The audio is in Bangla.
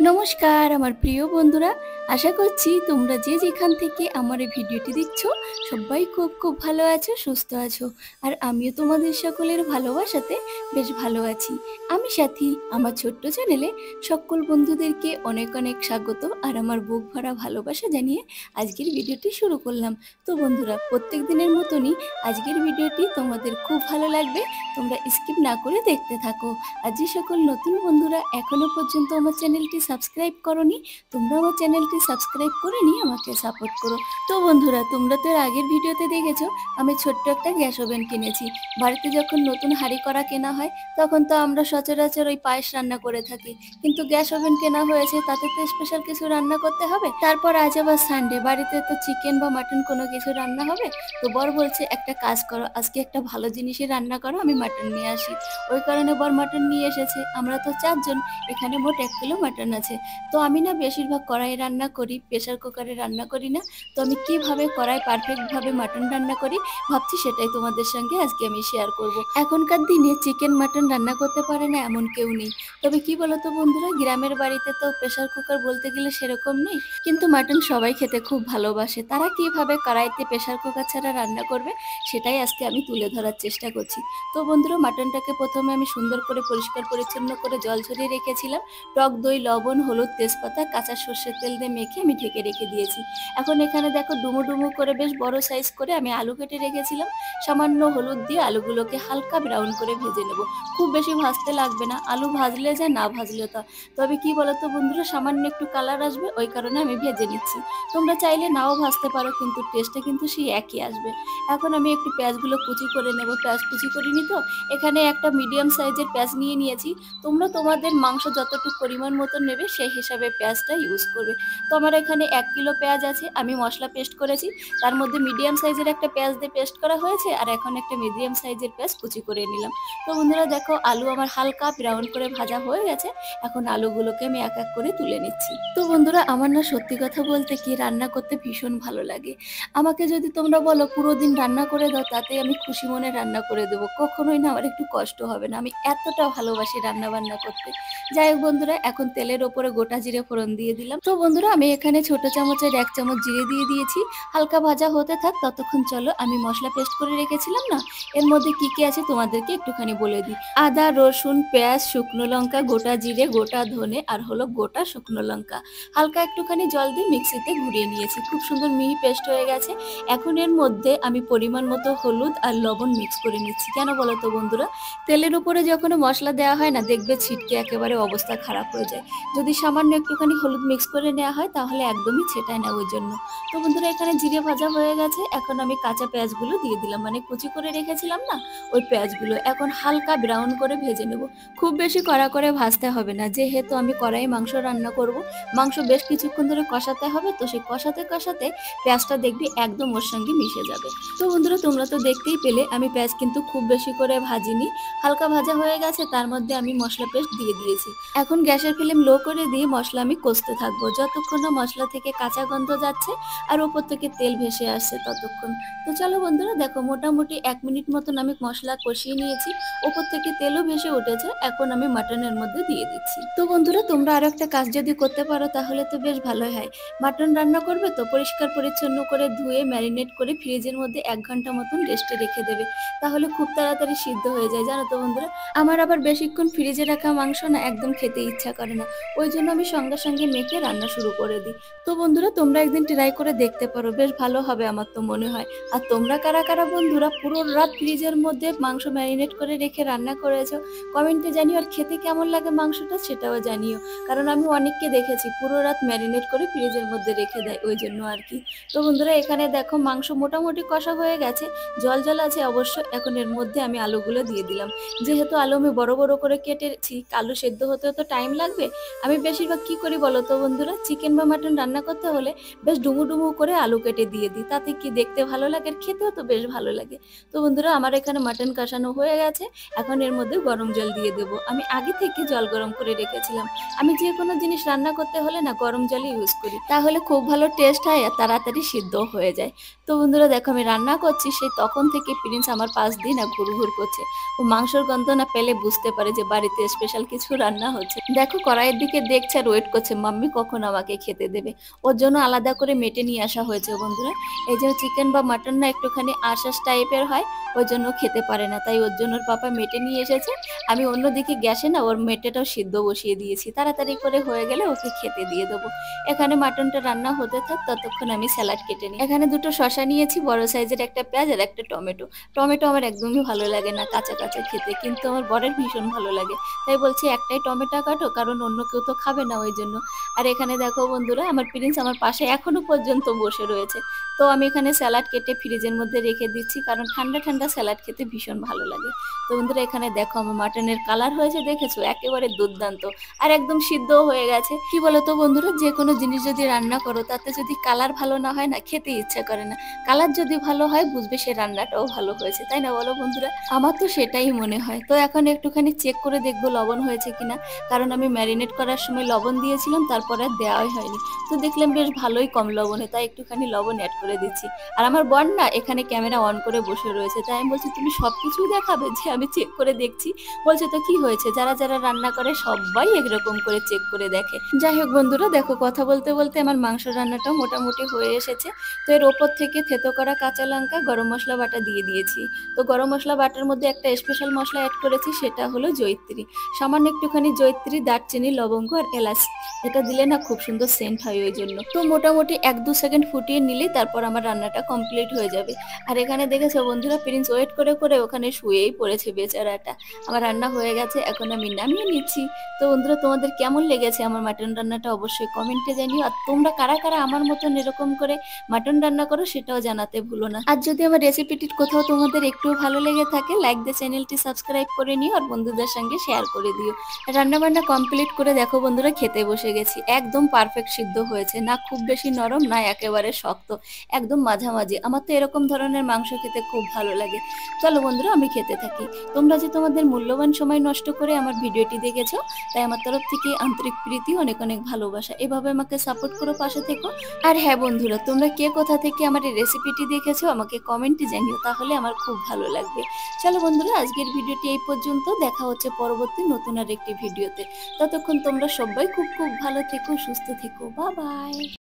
নমস্কার আমার প্রিয় বন্ধুরা, আশা করছি তোমরা যে যেখান থেকে আমার এই ভিডিওটি দেখছো সবাই খুব খুব ভালো আছো, সুস্থ আছো। আর আমিও তোমাদের সকলের ভালোবাসাতে বেশ ভালো আছি। আমি সাথী, আমার ছোট্ট চ্যানেলে সকল বন্ধুদেরকে অনেক অনেক স্বাগত আর আমার বুক ভরা ভালোবাসা জানিয়ে আজকের ভিডিওটি শুরু করলাম। তো বন্ধুরা, প্রত্যেক দিনের মতনই আজকের ভিডিওটি তোমাদের খুব ভালো লাগবে, তোমরা স্কিপ না করে দেখতে থাকো। আর যে সকল নতুন বন্ধুরা এখনো পর্যন্ত আমার চ্যানেলটি সাবস্ক্রাইব করনি, তোমরা আমার চ্যানেলটি সাবস্ক্রাইব করে নিয়ে আমাকে সাপোর্ট করো। তো বন্ধুরা, তোমরা তো এর আগের ভিডিওতে দেখেছো আমি ছোট্ট একটা গ্যাস ওভেন কিনেছি। বাড়িতে যখন নতুন হাঁড়ি করা কেনা হয় তখন তো আমরা সচরাচর ওই পায়েস রান্না করে থাকি, কিন্তু গ্যাস ওভেন কেনা হয়েছে, তাতে তো স্পেশাল কিছু রান্না করতে হবে। তারপর আজ আবার সানডে, বাড়িতে তো চিকেন বা মাটন কোনো কিছু রান্না হবে। তো বর বলছে একটা কাজ করো, আজকে একটা ভালো জিনিসই রান্না করো, আমি মাটন নিয়ে আসি। ওই কারণে বর মাটন নিয়ে এসেছে। আমরা তো 4 জন, এখানে মোট 1 কিলো মাটন আছে। তো আমি না বেশিরভাগ কড়াই রান্না করি, প্রেসার কুকারে রান্না করি না। তো আমি কিভাবে কড়াই পারফেক্টভাবে মাটন রান্না করি ভাবছি, সেটাই তোমাদের সঙ্গে আজকে আমি শেয়ার করব। এখনকার দিনে চিকেন মাটন রান্না করতে পারে না এমন কেউ নেই। তবে কি বলতো বন্ধুরা, গ্রামের বাড়িতে তো প্রেসার কুকার বলতে গেলে সেরকম নেই, কিন্তু মাটন সবাই খেতে খুব ভালোবাসে। তারা কিভাবে কড়াইতে প্রেসার কুকার ছাড়া রান্না করবে সেটাই আজকে আমি তুলে ধরার চেষ্টা করছি। তো বন্ধুরা, মাটনটাকে প্রথমে আমি সুন্দর করে পরিষ্কার পরিচ্ছন্ন করে জল ঝরিয়ে রেখেছিলাম। টক দই, লবণ, হলুদ, তেজপাতা, কাঁচা সর্ষের তেল দিয়ে মেখে আমি ঢেকে রেখে দিয়েছি। এখন এখানে দেখো ডুমো ডুমো করে বেশ বড় সাইজ করে আমি আলু কেটে রেখেছিলাম। সামান্য হলুদ দিয়ে আলুগুলোকে হালকা ব্রাউন করে ভেজে নেব। খুব বেশি ভাজতে লাগবে না, আলু ভাজলে যা, না ভাজলে তা। তবে কি বলতো বন্ধুরা, সামান্য একটু কালার আসবে, ওই কারণে আমি ভেজে নিচ্ছি। তোমরা চাইলে নাও ভাজতে পারো, কিন্তু টেস্টটা কিন্তু সেই একই আসবে। এখন আমি একটু পেঁয়াজগুলো কুচি করে নেব। পেঁয়াজ কুচি করিনি তো, এখানে একটা মিডিয়াম সাইজের পেঁয়াজ নিয়ে নিয়েছি। তোমরা তোমাদের মাংস যতটুকু পরিমাণ মতো নেবে সেই হিসাবে পেঁয়াজটা ইউজ করবে। তো আমার এখানে 1 কিলো পেঁয়াজ আছে, আমি মশলা পেস্ট করেছি। তার মধ্যে মিডিয়াম সাইজের একটা পেঁয়াজ দিয়ে পেস্ট করা হয়েছে, আর এখন একটা মিডিয়াম সাইজের পেঁয়াজ কুচি করে নিলাম। তো বন্ধুরা দেখো, আলু আমার হালকা ব্রাউন করে ভাজা হয়ে গেছে। এখন আলুগুলোকে আমি এক এক করে তুলে নিচ্ছি। তো বন্ধুরা, আমার না সত্যি কথা বলতে কি রান্না করতে ভীষণ ভালো লাগে। আমাকে যদি তোমরা বলো পুরো দিন রান্না করে দাও, তাতে আমি খুশি মনে রান্না করে দেবো, কখনোই না আমার একটু কষ্ট হবে না। আমি এতটা ভালোবাসি রান্না বান্না করতে। যাই হোক বন্ধুরা, এখন তেলের ওপরে গোটা জিরে ফোড়ন দিয়ে দিলাম। তো বন্ধুরা, আমি এখানে ছোট চামচের 1 চামচ জিরে দিয়ে দিয়েছি। হালকা ভাজা হতে থাক, ততক্ষণ চলো আমি মশলা পেস্ট করে রেখেছিলাম না, এর মধ্যে কি কি আছে তোমাদেরকে একটুখানি বলে দিই। আদা, রসুন, পেঁয়াজ, শুকনো লঙ্কা, গোটা জিরে, গোটা ধনে, আর হলো গোটা শুকনো লঙ্কা। হালকা একটুখানি জল দিয়ে মিক্সিতে ঘুরিয়ে নিয়েছি, খুব সুন্দর মিহি পেস্ট হয়ে গেছে। এখন এর মধ্যে আমি পরিমাণ মতো হলুদ আর লবণ মিক্স করে নিচ্ছি। কেন বলো তো বন্ধুরা, তেলের উপরে যখন মশলা দেওয়া হয় না, দেখবে ছিটকে একেবারে অবস্থা খারাপ হয়ে যায়। যদি সামান্য একটুখানি হলুদ মিক্স করে নেওয়া হয় তাহলে একদমই ছেটায় না, ওই জন্য। তো বন্ধুরা, এখানে জিরে ভাজা হয়ে গেছে। এখন আমি কাঁচা পেঁয়াজগুলো দিয়ে দিলাম, মানে কুচি করে রেখেছিলাম না ওই পেঁয়াজগুলো। এখন হালকা ব্রাউন করে ভেজে নেব। খুব বেশি কড়া করে ভাজতে হবে না, যেহেতু আমি কড়াই মাংস রান্না করব। মাংস বেশ কিছুক্ষণ ধরে কষাতে হবে, তো সেই কষাতে কষাতে পেঁয়াজটা দেখবি একদম ওর সঙ্গে মিশে যাবে। তো বন্ধুরা, তোমরা তো দেখতেই পেলে আমি পেঁয়াজ কিন্তু খুব বেশি করে ভাজিনি, হালকা ভাজা হয়ে গেছে। তার মধ্যে আমি মশলা পেস্ট দিয়ে দিয়েছি। এখন গ্যাসের ফ্লেম লো করে দিয়ে মশলা আমি কষতে থাকবো, যতক্ষণ না মশলা থেকে কাঁচা গন্ধ যাচ্ছে আর ওপর থেকে তেল ভেসে আসছে ততক্ষণ। তো চলো বন্ধুরা, দেখো মোটামুটি 1 মিনিট মতন আমি মশলা কষিয়ে নিয়েছি, ওপর থেকে তেলও ভেসে উঠেছে। এখন আমি মাটনের মধ্যে দিয়ে দিচ্ছি। তো বন্ধুরা, তোমরা আরো একটা কাজ যদি করতে পারো তাহলে তো বেশ ভালোই হয়। মাটন রান্না করবে তো পরিষ্কার পরিচ্ছন্ন করে ধুয়ে ম্যারিনেট করে ফ্রিজের মধ্যে 1 ঘন্টা মতন রেস্টে রেখে দেবে, তাহলে খুব তাড়াতাড়ি সিদ্ধ হয়ে যায়, জানো তো বন্ধুরা। আমার আবার বেশিক্ষণ ফ্রিজে রাখা মাংস না একদম খেতে ইচ্ছা করে না, ওই জন্য আমি সঙ্গে সঙ্গে মেখে রান্না শুরু করে দিই। তো বন্ধুরা, তোমরা একদিন ট্রাই করে দেখতে পারো, বেশ ভালো হবে আমার তো মনে হয়। আর তোমরা কারা কারা বন্ধুরা পুরো রাত ফ্রিজের মধ্যে মাংস ম্যারিনেট করে রেখে রান্না করেছো, কমেন্টে জানিও। আর খেতে কেমন লাগে মাংসটা সেটাও জানিও, কারণ আমি অনেককে দেখেছি পুরো রাত ম্যারিনেট করে ফ্রিজের মধ্যে রেখে দেয়, ওই জন্য আর কি। তো বন্ধুরা, এখানে দেখো মাংস মোটামুটি কষা হয়ে গেছে, জল জল আছে অবশ্য। এখন এর মধ্যে আমি আলুগুলো দিয়ে দিলাম। যেহেতু আলু আমি বড় বড় করে কেটেছি, আলু সেদ্ধ হতে তো টাইম লাগবে। আমি বেশিরভাগ কি করি বলো তো বন্ধুরা, চিকেন চিকেন বা মাটন রান্না করতে হলে বেশ ডুমু ডুমু করে আলু কেটে দিয়ে দিই, তাতে কি দেখতে ভালো লাগে আর খেতেও তো বেশ ভালো লাগে। তো বন্ধুরা আমার এখানে মাটন কষানো হয়ে গেছে, এখন এর মধ্যে গরম জল দিয়ে দেবো। আমি আগে থেকে জল গরম করে রেখেছিলাম। আমি যে কোনো জিনিস রান্না করতে হলে না গরম জলই ইউজ করি, তাহলে খুব ভালো টেস্ট হয় আর তাড়াতাড়ি সিদ্ধ হয়ে যায়। তো বন্ধুরা দেখো আমি রান্না করছি, সেই তখন থেকে প্রিন্স আমার পাশ দিয়ে না ঘুরঘুর করছে। ও মাংসর গন্ধ না পেলে বুঝতে পারে যে বাড়িতে স্পেশাল কিছু রান্না হচ্ছে। দেখো কড়াইয়ের দিকে দেখছে আর ওয়েট করছে মাম্মি কখন আমাকে খেতে দেবে। ওর জন্য আলাদা করে মেটে নিয়ে আসা হয়েছে বন্ধুরা। এই যে চিকেন বা মাটন না একটুখানি আঁশাশ টাইপের হয়, ওই জন্য খেতে পারে না, তাই ওর জন্য ওর পাপা মেটে নিয়ে এসেছে। আমি অন্যদিকে গ্যাসে না ওর মেটেটাও সিদ্ধ বসিয়ে দিয়েছি, তাড়াতাড়ি করে হয়ে গেলে ওকে খেতে দিয়ে দেবো। এখানে মাটনটা রান্না হতে থাক, ততক্ষণ আমি স্যালাড কেটে নিই। এখানে দুটো শসা নিয়েছি, বড় সাইজের একটা পেঁয়াজ আর একটা টমেটো। টমেটো আমার একদমই ভালো লাগে না কাঁচা কাঁচা খেতে, কিন্তু আমার বরের ভীষণ ভালো লাগে, তাই বলছি একটাই টমেটো কাটো, কারণ অন্য কেউ তো খাবে না ওই জন্য। আর এখানে দেখো বন্ধুরা আমার প্রিন্স আমার পাশে এখনো পর্যন্ত বসে রয়েছে। তো আমি এখানে স্যালাড কেটে ফ্রিজের মধ্যে রেখে দিচ্ছি, কারণ ঠান্ডা ঠান্ডা স্যালাড খেতে ভীষণ ভালো লাগে। তো বন্ধুরা এখানে দেখো আমার মাটনের কালার হয়েছে, দেখেছো একেবারে দুর্দান্ত, আর একদম সিদ্ধও হয়ে গেছে। কি বলতো বন্ধুরা, যে কোনো জিনিস যদি রান্না করো তাতে যদি কালার ভালো না হয় না খেতে ইচ্ছা করে না। কালার যদি ভালো হয় বুঝবে সে রান্নাটাও ভালো হয়েছে, তাই না বলো বন্ধুরা? আমার তো সেটাই মনে হয়। তো এখন একটুখানি চেক করে দেখবো লবণ হয়েছে কিনা, কারণ আমি ম্যারিনেট করার সময় লবণ দিয়েছিলাম, তারপরে আর দেওয়াই হয়নি। তো দেখলাম বেশ ভালোই কম লবণে, তাই একটুখানি লবণ অ্যাড করে দিচ্ছি। আর আমার বোন না এখানে ক্যামেরা অন করে বসে রয়েছে, তাই আমি বলছি তুমি সবকিছুই দেখাবে যে আমি চেক করে দেখছি। বলছে তো কি হয়েছে, যারা যারা রান্না করে সবাই একরকম করে চেক করে দেখে। যাই হোক বন্ধুরা দেখো কথা বলতে বলতে আমার মাংস রান্নাটাও মোটামুটি হয়ে এসেছে। তো এর ওপর থেকে থেতো করা কাঁচা লঙ্কা, গরম মশলা বাটা দিয়ে দিয়েছি। তো গরম মশলা বাটার মধ্যে একটা স্পেশাল মশলা অ্যাড করেছি, সেটা হলো জয়িত্রী। সামান্য একটুখানি জয়িত্রী, দারচিনি, লবঙ্গ আর এলাচ, এটা দিলে না খুব সুন্দর সেন্ট হয় ওই জন্য। তো মোটামুটি 1-2 সেকেন্ড ফুটিয়ে নিলেই তারপর আমার রান্নাটা কমপ্লিট হয়ে যাবে। আর এখানে দেখেছো বন্ধুরা প্রিন্স ওয়েট করে করে ওখানে শুয়েই পড়েছে বেচারাটা। আমার রান্না হয়ে গেছে, এখন আমি নামিয়ে নিচ্ছি। তো বন্ধুরা তোমাদের কেমন লেগেছে আমার মাটন রান্নাটা অবশ্যই কমেন্টে জানিও। আর তোমরা কারা কারা আমার মতন এরকম করে মাটন রান্না করো সেটাও জানাতে ভুলো না। আর যদি আমার রেসিপিটি কোথাও তোমাদের একটু ভালো লেগে থাকে, লাইক দিয়ে চ্যানেলটি সাবস্ক্রাইব করে নিও আর বন্ধুদের সঙ্গে শেয়ার করে দিও। রান্না বান্না কমপ্লিট করে দেখো বন্ধুরা খেতে বসে গেছি। একদম পারফেক্ট সিদ্ধ হয়েছে, না খুব বেশি নরম না একেবারে শক্ত, একদম মাঝামাঝি। আমার তো এরকম ধরনের মাংস খেতে খুব ভালো লাগে। চলো বন্ধুরা আমি খেতে থাকি। তোমরা যে তোমাদের মূল্যবান সময় নষ্ট করে আমার ভিডিওটি দেখেছো, তাই আমার তরফ থেকে আন্তরিক প্রীতি, অনেক অনেক ভালোবাসা। এভাবে আমাকে সাপোর্ট করো, পাশে থেকো। আর হ্যাঁ বন্ধুরা, তোমরা কে কোথা থেকে আমার এই রেসিপিটি দেখেছো আমাকে কমেন্টে জানিও, তাহলে আমার খুব ভালো লাগবে। চলো বন্ধুরা আজকের ভিডিওটি এই পর্যন্ত, দেখা হচ্ছে পরবর্তী নতুন আর একটি ভিডিওতে। ততক্ষণ তোমরা সবাই খুব খুব ভালো থেকো, সুস্থ থেকো, বাই বাই।